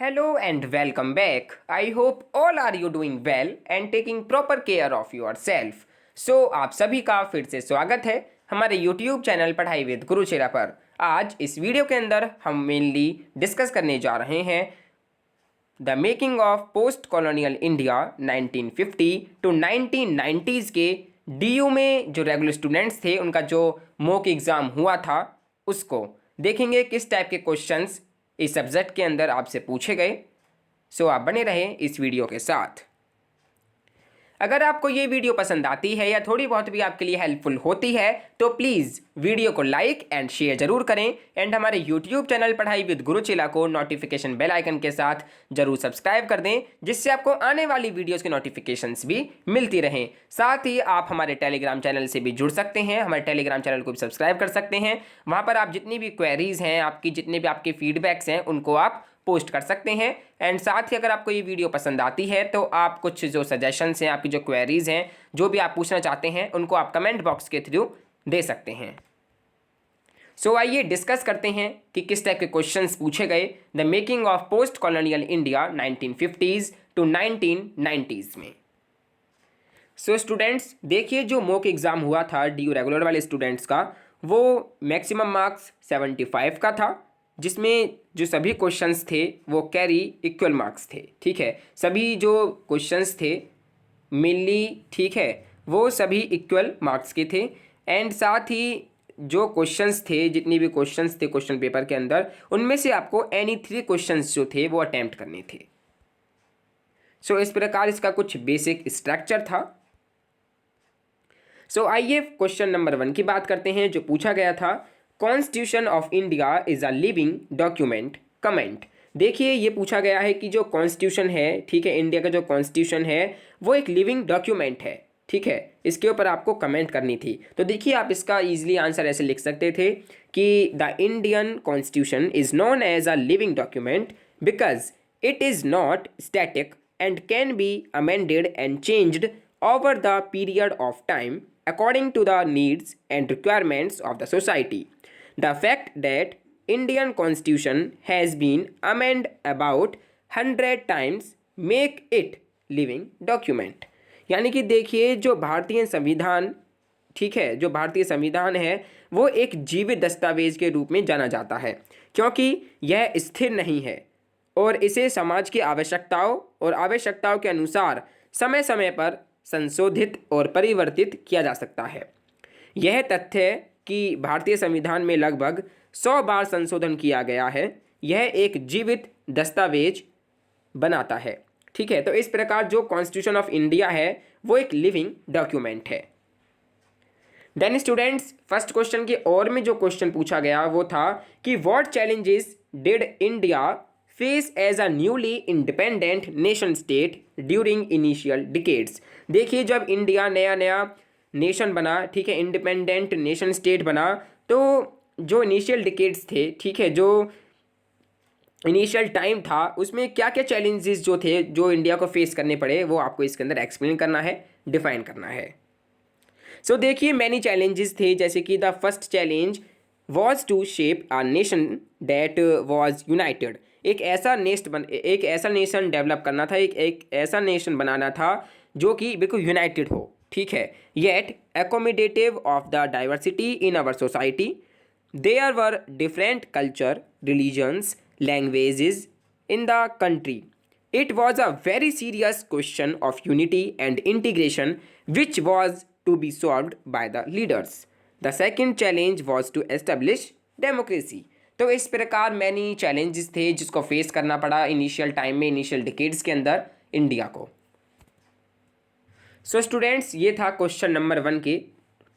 Hello and welcome back. I hope all are you doing well and taking proper care of yourself. So आप सभी का फिर से स्वागत है हमारे YouTube चैनल पढ़ाई विद गुरुचेरा पर। आज इस वीडियो के अंदर हम मेनली डिस्कस करने जा रहे हैं the making of post colonial India 1950 to 1990s के DU में जो रेगुलर स्टूडेंट्स थे उनका जो मॉक एग्ज़ाम हुआ था उसको देखेंगे किस टाइप के क्वेश्चंस इस सब्जेक्ट के अंदर आपसे पूछे गए। सो आप बने रहें इस वीडियो के साथ। अगर आपको ये वीडियो पसंद आती है या थोड़ी बहुत भी आपके लिए हेल्पफुल होती है तो प्लीज़ वीडियो को लाइक एंड शेयर जरूर करें एंड हमारे यूट्यूब चैनल पढ़ाई विद गुरुचेला को नोटिफिकेशन बेल आइकन के साथ जरूर सब्सक्राइब कर दें, जिससे आपको आने वाली वीडियोस की नोटिफिकेशंस भी मिलती रहें। साथ ही आप हमारे टेलीग्राम चैनल से भी जुड़ सकते हैं, हमारे टेलीग्राम चैनल को भी सब्सक्राइब कर सकते हैं। वहाँ पर आप जितनी भी क्वेरीज़ हैं, आपकी जितने भी आपके फीडबैक्स हैं उनको आप पोस्ट कर सकते हैं। एंड साथ ही अगर आपको ये वीडियो पसंद आती है तो आप कुछ जो सजेशंस हैं, आपकी जो क्वेरीज़ हैं, जो भी आप पूछना चाहते हैं उनको आप कमेंट बॉक्स के थ्रू दे सकते हैं। सो आइए डिस्कस करते हैं कि किस टाइप के क्वेश्चंस पूछे गए the making of post colonial India 1950s to 1990s में। सो स्टूडेंट्स देखिए, जो मॉक एग्ज़ाम हुआ था DU रेगुलर वाले स्टूडेंट्स का, वो मैक्सिमम मार्क्स 75 का था, जिसमें जो सभी क्वेश्चंस थे वो कैरी इक्वल मार्क्स थे। ठीक है, सभी जो क्वेश्चंस थे मेनली, ठीक है, वो सभी इक्वल मार्क्स के थे। एंड साथ ही जो क्वेश्चंस थे, जितनी भी क्वेश्चंस थे क्वेश्चन पेपर के अंदर, उनमें से आपको एनी 3 क्वेश्चंस जो थे वो अटेम्प्ट करने थे। सो इस प्रकार इसका कुछ बेसिक स्ट्रक्चर था। सो आइए क्वेश्चन नंबर 1 की बात करते हैं, जो पूछा गया था constitution of India is a living document, comment. देखिए, ये पूछा गया है कि जो कॉन्स्टिट्यूशन है, ठीक है, इंडिया का जो कॉन्स्टिट्यूशन है वो एक लिविंग डॉक्यूमेंट है। ठीक है, इसके ऊपर आपको कमेंट करनी थी। तो देखिए, आप इसका इजीली आंसर ऐसे लिख सकते थे कि the Indian constitution is known as a living document because it is not static and can be amended and changed over the period of time according to the needs and requirements of the society. The fact that Indian Constitution has been amended about 100 times make it living document. यानी कि देखिए, जो भारतीय संविधान, ठीक है, जो भारतीय संविधान है वो एक जीवित दस्तावेज के रूप में जाना जाता है, क्योंकि यह स्थिर नहीं है और इसे समाज की आवश्यकताओं के अनुसार समय समय पर संशोधित और परिवर्तित किया जा सकता है। यह तथ्य कि भारतीय संविधान में लगभग 100 बार संशोधन किया गया है, यह एक जीवित दस्तावेज बनाता है। ठीक है, तो इस प्रकार जो कॉन्स्टिट्यूशन ऑफ इंडिया है वो एक लिविंग डॉक्यूमेंट है। देन स्टूडेंट्स, फर्स्ट क्वेश्चन की ओर में जो क्वेश्चन पूछा गया वो था कि what challenges did India face as a newly independent nation state during initial decades. देखिए, जब इंडिया नया नया नेशन बना, ठीक है, इंडिपेंडेंट नेशन स्टेट बना, तो जो इनिशियल डिकेड्स थे, ठीक है, जो इनिशियल टाइम था, उसमें क्या क्या चैलेंजेस जो थे जो इंडिया को फेस करने पड़े वो आपको इसके अंदर एक्सप्लेन करना है, डिफाइन करना है। सो देखिए, मैनी चैलेंजेस थे, जैसे कि the first challenge was to shape a nation that was united. एक ऐसा नेशन डेवलप करना था, एक ऐसा नेशन बनाना था जो कि बिल्कुल यूनाइटेड हो। ठीक है, yet accommodative of the diversity in our society. There were different culture, religions, languages in the country. It was a very serious question of unity and integration which was to be solved by the leaders. The second challenge was to establish democracy. तो इस प्रकार many challenges थे जिसको face करना पड़ा initial time में, initial decades के अंदर इंडिया को। सो स्टूडेंट्स, ये था क्वेश्चन नंबर 1 के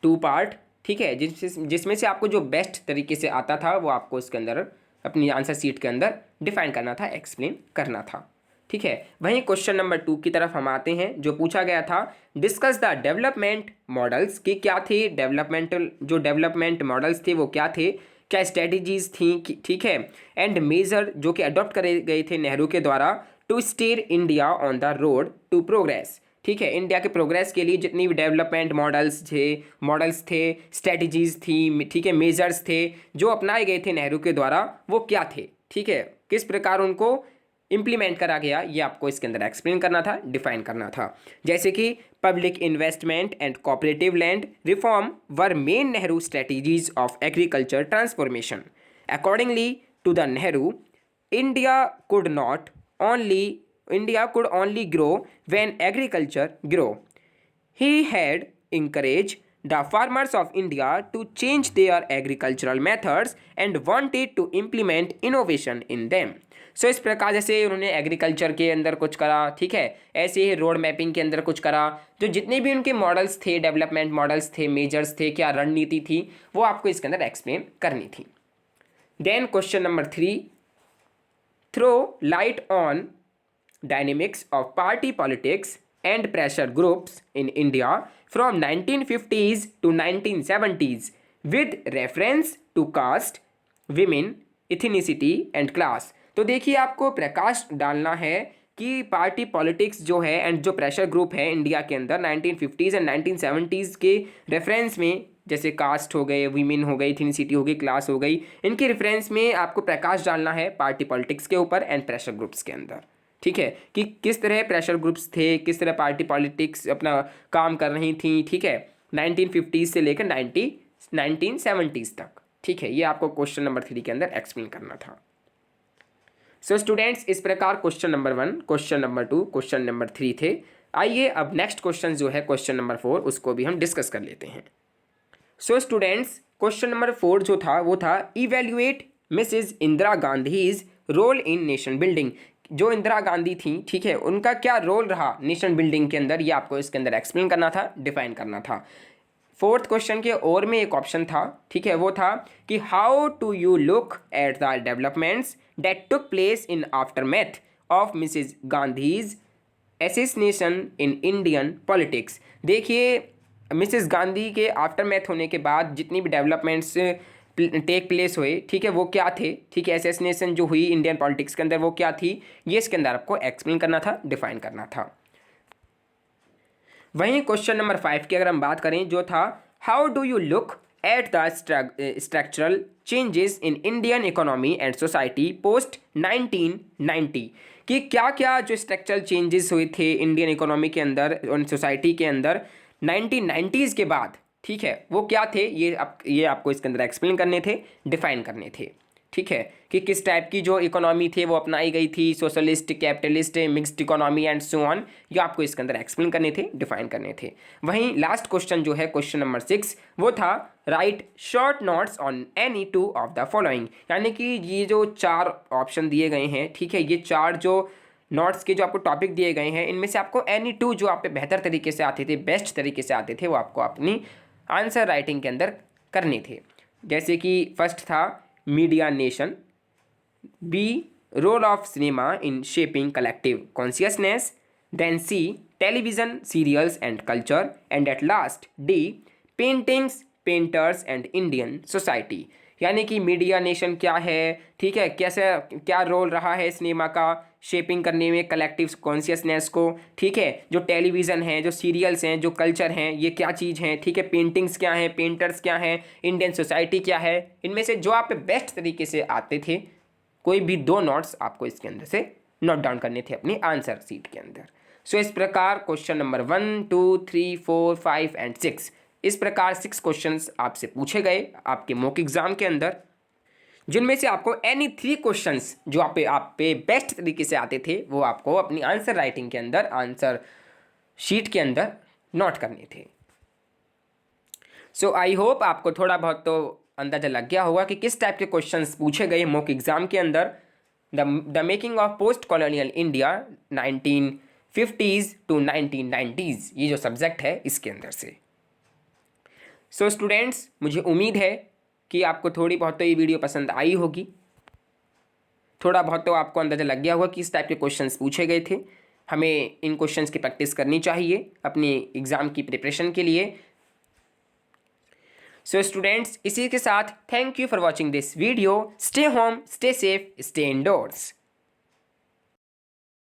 2 पार्ट। ठीक है, जिसमें से आपको जो बेस्ट तरीके से आता था वो आपको इसके अंदर अपनी आंसर सीट के अंदर डिफाइन करना था, एक्सप्लेन करना था। ठीक है, वहीं क्वेश्चन नंबर 2 की तरफ हम आते हैं, जो पूछा गया था डिस्कस द डेवलपमेंट मॉडल्स की क्या थे। डेवलपमेंट मॉडल्स थे वो क्या थे, क्या स्ट्रेटजीज थी, ठीक है, एंड मेजर जो कि अडॉप्ट करे गए थे नेहरू के द्वारा to steer India on the road to progress. ठीक है, इंडिया के प्रोग्रेस के लिए जितनी भी डेवलपमेंट मॉडल्स थे, स्ट्रेटजीज थी, ठीक है, मेजर्स थे जो अपनाए गए थे नेहरू के द्वारा, वो क्या थे। ठीक है, किस प्रकार उनको इम्प्लीमेंट करा गया, ये आपको इसके अंदर एक्सप्लेन करना था, डिफाइन करना था। जैसे कि public investment and cooperative land reform were main Nehru strategies of agriculture transformation. Accordingly to the Nehru, India could not only India could only grow when agriculture grow. He had encouraged the farmers of India to change their agricultural methods and wanted to implement innovation in them. सो इस प्रकार जैसे उन्होंने agriculture के अंदर कुछ करा, ठीक है, ऐसे ही रोड मैपिंग के अंदर कुछ करा, जो जितने भी उनके मॉडल्स थे, डेवलपमेंट मॉडल्स थे, मेजर्स थे, क्या रणनीति थी, वो आपको इसके अंदर एक्सप्लेन करनी थी। Then question number 3, throw light on dynamics of party politics and pressure groups in India from 1950s to 1970s with reference to caste, women, ethnicity and class। तो देखिए आपको प्रकाश डालना है कि पार्टी पॉलिटिक्स जो है एंड जो प्रेशर ग्रुप है इंडिया के अंदर 1950s एंड 1970s के रेफरेंस में, जैसे कास्ट हो गए, वीमेन हो गई, इथनिसिटी हो गई, क्लास हो गई, इनके रेफरेंस में आपको प्रकाश डालना है पार्टी पॉलिटिक्स के ऊपर एंड प्रेशर ग्रुप्स के अंदर, ठीक है, कि किस तरह प्रेशर ग्रुप्स थे, किस तरह पार्टी पॉलिटिक्स अपना काम कर रही थी, ठीक है, 1950s से लेकर 1970s तक, ठीक है, ये आपको क्वेश्चन नंबर 3 के अंदर एक्सप्लेन करना था। सो स्टूडेंट्स, इस प्रकार question number 1, question number 2, question number 3 थे। आइए अब नेक्स्ट क्वेश्चन जो है क्वेश्चन नंबर 4, उसको भी हम डिस्कस कर लेते हैं। सो स्टूडेंट्स, क्वेश्चन नंबर 4 जो था वो था evaluate Mrs Indira Gandhi's role in nation building. जो इंदिरा गांधी थी, ठीक है, उनका क्या रोल रहा नेशन बिल्डिंग के अंदर, ये आपको इसके अंदर एक्सप्लेन करना था, डिफाइन करना था। 4th क्वेश्चन के और में एक ऑप्शन था, ठीक है, वो था कि how do you look at the developments that took place in aftermath of Mrs Gandhi's assassination in Indian politics. देखिए मिसेस गांधी के आफ्टरमैथ होने के बाद जितनी भी डेवलपमेंट्स टेक प्लेस हुए, ठीक है, वो क्या थे, ठीक है, असैसिनेशन जो हुई इंडियन पॉलिटिक्स के अंदर वो क्या थी, ये इसके अंदर आपको एक्सप्लेन करना था, डिफाइन करना था। वहीं क्वेश्चन नंबर 5 की अगर हम बात करें जो था how do you look at the structural changes in Indian economy and society post 1990, कि क्या क्या जो स्ट्रक्चरल चेंजेस हुए थे इंडियन इकोनॉमी के अंदर और सोसाइटी के अंदर 1990s के बाद, ठीक है, वो क्या थे, ये आपको इसके अंदर एक्सप्लेन करने थे, डिफाइन करने थे, ठीक है, कि किस टाइप की जो इकोनॉमी थे वो अपनाई गई थी, socialist, capitalist, mixed economy and so on, ये आपको इसके अंदर एक्सप्लेन करने थे, डिफाइन करने थे। वहीं लास्ट क्वेश्चन जो है क्वेश्चन नंबर 6, वो था right short notes on any 2 of the following, यानी कि ये जो 4 ऑप्शन दिए गए हैं, ठीक है, ये 4 जो नोट्स के जो आपको टॉपिक दिए गए हैं, इनमें से आपको एनी 2 जो आप पे बेहतर तरीके से आते थे, बेस्ट तरीके से आते थे, वो आपको अपनी आंसर राइटिंग के अंदर करने थे। जैसे कि फर्स्ट था media nation, B role of cinema in shaping collective consciousness, then C television serials and culture, and at last D paintings, painters and Indian society. यानी कि मीडिया नेशन क्या है, ठीक है, कैसे क्या रोल रहा है सिनेमा का शेपिंग करने में कलेक्टिव कॉन्शियसनेस को, ठीक है, जो टेलीविज़न है, जो सीरियल्स हैं, जो कल्चर हैं, ये क्या चीज़ हैं, ठीक है, पेंटिंग्स क्या हैं, पेंटर्स क्या हैं, इंडियन सोसाइटी क्या है, इनमें से जो आप पे बेस्ट तरीके से आते थे, कोई भी 2 नोट्स आपको इसके अंदर से नोट डाउन करने थे अपनी आंसर सीट के अंदर। सो इस प्रकार क्वेश्चन नंबर 1, 2, 3, 4, 5 एंड 6, इस प्रकार 6 क्वेश्चंस आपसे पूछे गए आपके मॉक एग्जाम के अंदर, जिनमें से आपको एनी 3 क्वेश्चंस जो आप पे बेस्ट तरीके से आते थे वो आपको अपनी आंसर राइटिंग के अंदर, आंसर शीट के अंदर नोट करने थे। सो आई होप आपको थोड़ा बहुत तो अंदाजा लग गया होगा कि किस टाइप के क्वेश्चंस पूछे गए मॉक एग्जाम के अंदर। The making of post colonial India 1950s to 1990s, ये जो सब्जेक्ट है इसके अंदर से। सो स्टूडेंट्स, मुझे उम्मीद है कि आपको थोड़ी बहुत तो ये वीडियो पसंद आई होगी, थोड़ा बहुत तो आपको अंदाजा लग गया होगा कि इस टाइप के क्वेश्चंस पूछे गए थे। हमें इन क्वेश्चंस की प्रैक्टिस करनी चाहिए अपनी एग्ज़ाम की प्रिपरेशन के लिए। सो स्टूडेंट्स, इसी के साथ thank you for watching this video. Stay home, stay safe, stay endorse.